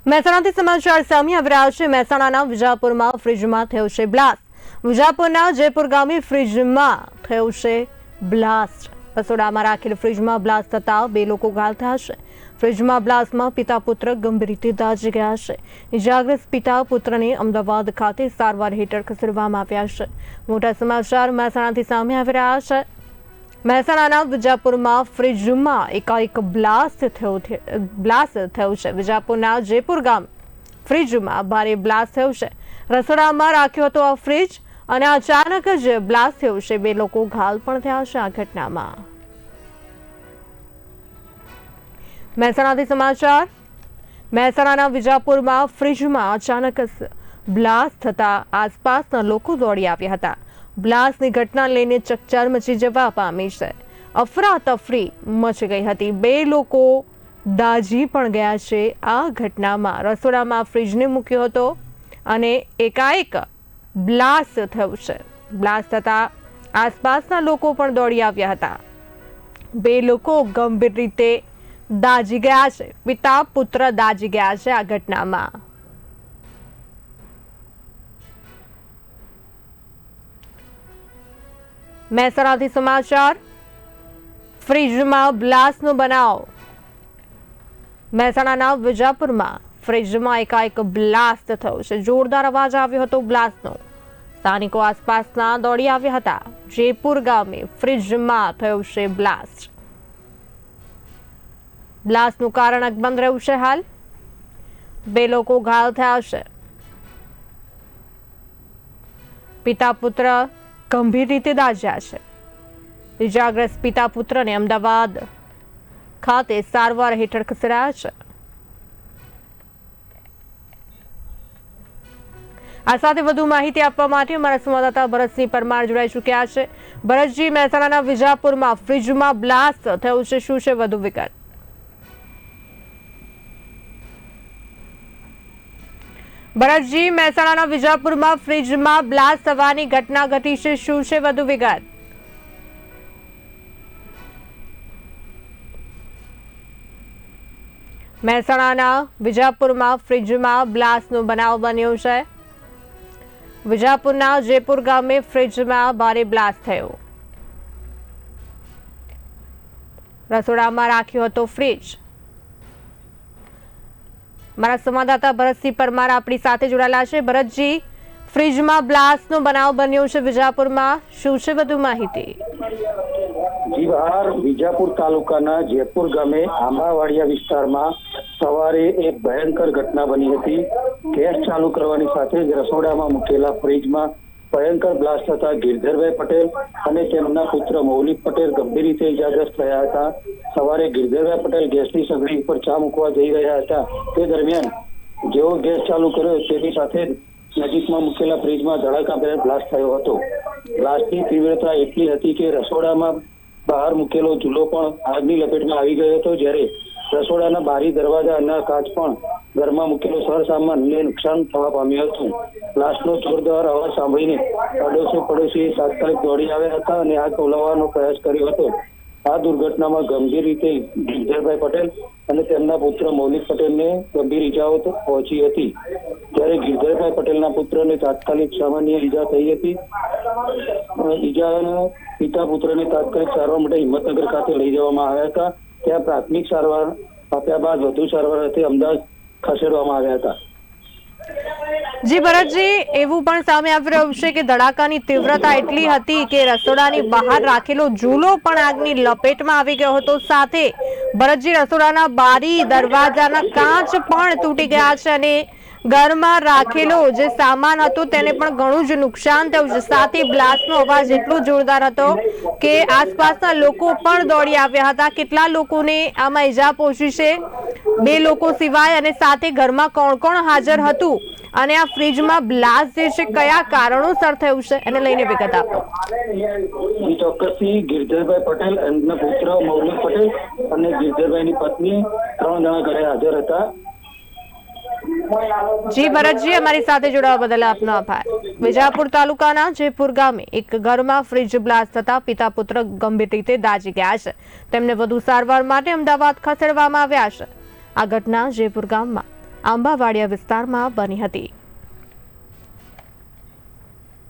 મહેસાણાથી સમાચાર સામે આવી રહ્યા છે। મહેસાણાના વિજાપુરમાં ફ્રીજમાં થયો છે બ્લાસ્ટ। વિજાપુરના જયપુર ગામે ફ્રીજમાં થયો છે બ્લાસ્ટ। રસોડામાં રાખેલ ફ્રીજમાં બ્લાસ્ટ થતા 2 લોકો ઘાયલ થયા છે। ફ્રીજમાં બ્લાસ્ટમાં પિતા પુત્ર ગંભીર રીતે દાઝી ગયા છે। ઇજાગ્રસ્ત પિતા પુત્રને અમદાવાદ ખાતે સારવાર હેઠળ ખસેડવામાં આવ્યા છે। મોટા સમાચાર મહેસાણાથી સામે આવી રહ્યા છે। મહેસાણાના વિજાપુરમાં ફ્રીજમાં એકાએક બ્લાસ્ટ થયો છે। વિજાપુરના જયપુર ગામ ફ્રીજમાં ભારે બ્લાસ્ટ થયો છે। રસોડામાં રાખ્યો હતો આ ફ્રીજ અને અચાનક જ બ્લાસ્ટ થયો છે। 2 લોકો ઘાયલ પણ થયા છે આ ઘટનામાં। મહેસાણાથી સમાચાર મહેસાણાના વિજાપુરમાં ફ્રીજમાં અચાનક બ્લાસ્ટ થતા આસપાસના લોકો દોડી આવ્યા હતા। બ્લાસ્ટની ઘટના લઈને ચકચાર મચી જવા પામી છે। અફરાતફરી મચી ગઈ હતી। 2 લોકો દાઝી પણ ગયા છે। આ ઘટનામાં રસોડામાં ફ્રીજને મૂક્યો હતો અને એકાએક બ્લાસ્ટ થયો છે। બ્લાસ્ટ થતા આસપાસના લોકો પણ દોડી આવ્યા હતા। 2 લોકો ગંભીર રીતે દાઝી ગયા છે। પિતા પુત્ર દાઝી ગયા છે આ ઘટનામાં। મહેસાણાથી સમાચાર ફ્રીજમાં બ્લાસ્ટનો બનાવ। મહેસાણાના વિજાપુરમાં ફ્રીજમાં એકાએક બ્લાસ્ટ થયો છે। જોરદાર અવાજ આવ્યો હતો બ્લાસ્ટનો। સ્થાનિકો આસપાસના દોડી આવ્યા હતા। જયપુર ગામે ફ્રીજમાં થયો છે બ્લાસ્ટ। બ્લાસ્ટનું કારણ અકબંધ રહ્યું છે। હાલ 2 લોકો ઘાયલ થયા છે। પિતા પુત્ર ગંભીર રીતે દાઝ્યા છે। ઇજાગ્રસ્ત પિતા પુત્રને અમદાવાદ ખાતે સારવાર હેઠળ ખસેડાયા છે। આ સાથે વધુ માહિતી આપવા માટે અમારા સંવાદદાતા ભરતસિંહ પરમાર જોડાઈ ચૂક્યા છે। ભરતજી, મહેસાણાના વિજાપુરમાં ફ્રીજમાં બ્લાસ્ટ થયું છે, શું છે વધુ વિગત? ભરતજી, મહેસાણાના વિજાપુરમાં ફ્રીજમાં બ્લાસ્ટ થવાની ઘટના ઘટી છે, શું છે વધુ વિગત? મહેસાણાના વિજાપુરમાં ફ્રીજમાં બ્લાસ્ટનો બનાવ બન્યો છે। વિજાપુરના જયપુર ગામે ફ્રીજમાં ભારે બ્લાસ્ટ થયો। રસોડામાં રાખ્યો હતો ફ્રીજ। મારા સંવાદદાતા ભરતસિંહ પરમાર આપણી સાથે જોડાયેલા છે। ભરતજી, ફ્રીજમાં બ્લાસ્ટનો બનાવ બન્યો છે વિજાપુરમાં, શું છે વધુ માહિતી? વિજાપુર તાલુકાના જયપુર ગામે આંબાવાડિયા વિસ્તારમાં સવારે એક ભયંકર ઘટના બની હતી। ગેસ ચાલુ કરવાની સાથે જ રસોડામાં મૂકેલા ફ્રીજમાં ભયંકર બ્લાસ્ટ થતા ગિરધરભાઈ પટેલ અને તેમના પુત્ર મૌલિક પટેલ ગંભીર રીતે ઇજાગ્રસ્ત થયા હતા। સવારે ગિરધરભાઈ પટેલ ગેસની સગડી ઉપર ચા મૂકવા જઈ રહ્યા હતા। તે દરમિયાન જેવો ગેસ ચાલુ કર્યો તેની સાથે નજીકમાં મૂકેલા ફ્રીજમાં ધડાકાભેર બ્લાસ્ટ થયો હતો। બ્લાસ્ટની તીવ્રતા એટલી હતી કે રસોડામાં બહાર મૂકેલો ચૂલો પણ આગની લપેટમાં આવી ગયો હતો, જ્યારે રસોડાના બારી દરવાજા અને કાચ પણ ઘરમાં મૂકેલો સરસામાનને નુકસાન થવા પામ્યું હતું। બ્લાસ્ટનો જોરદાર અવાજ સાંભળીને પડોશી તાત્કાલિક દોડી આવ્યા હતા અને આગ ઓલવવાનો પ્રયાસ કર્યો હતો। આ દુર્ઘટનામાં ગંભીર રીતે ગિરધરભાઈ પટેલ અને તેમના પુત્ર મૌલિક પટેલને ગંભીર ઈજાઓ પહોંચી હતી, જ્યારે ગિરધરભાઈ પટેલના પુત્રને તાત્કાલિક સામાન્ય ઈજા થઈ હતી। ઈજાના પિતા પુત્રને તાત્કાલિક સારવાર માટે હિંમતનગર ખાતે લઈ જવામાં આવ્યા હતા। ત્યાં પ્રાથમિક સારવાર આપ્યા બાદ વધુ સારવાર અર્થે અમદાવાદ ખસેડવામાં આવ્યા હતા। જી ભરતજી, એવું પણ સામે આવી રહ્યું છે કે ધડાકાની તીવ્રતા એટલી હતી કે રસોડાની બહાર રાખેલો ઝૂલો પણ આગની લપેટમાં આવી ગયો હતો। સાથે ભરતજી, રસોડાના બારી દરવાજાના કાચ પણ તૂટી ગયા છે અને ઘરમાં રાખેલો જે સામાન હતો તેને પણ ઘણું જ નુકસાન થયું છે। સાથે બ્લાસ્ટનો અવાજ એટલો જોરદાર હતો કે આસપાસના લોકો પણ દોડી આવ્યા હતા। કેટલા લોકોને આમાં ઈજા પહોંચી છે, 2 લોકો સિવાય, અને સાથે ઘરમાં કોણ કોણ હાજર હતું અને આ ફ્રીજમાં બ્લાસ્ટ જે છે કયા કારણોસર થયું છે એને લઈને વિગત આપો। ચોક્કસથી ગિરધરભાઈ પટેલ, એમના પુત્ર મૌલિક પટેલ અને ગિરધરભાઈની પત્ની 3 જણા ઘરે હાજર હતા। જી ભરતજી, અમારી સાથે જોડાવા બદલ આપનો આભાર। વિજાપુર તાલુકાના જયપુર ગામે એક ઘરમાં ફ્રીજ બ્લાસ્ટ થતા પિતા પુત્ર ગંભીર રીતે દાઝી ગયા છે। તેમને વધુ સારવાર માટે અમદાવાદ ખસેડવામાં આવ્યા છે। આ ઘટના જયપુર ગામમાં આંબાવાડિયા વિસ્તારમાં બની હતી।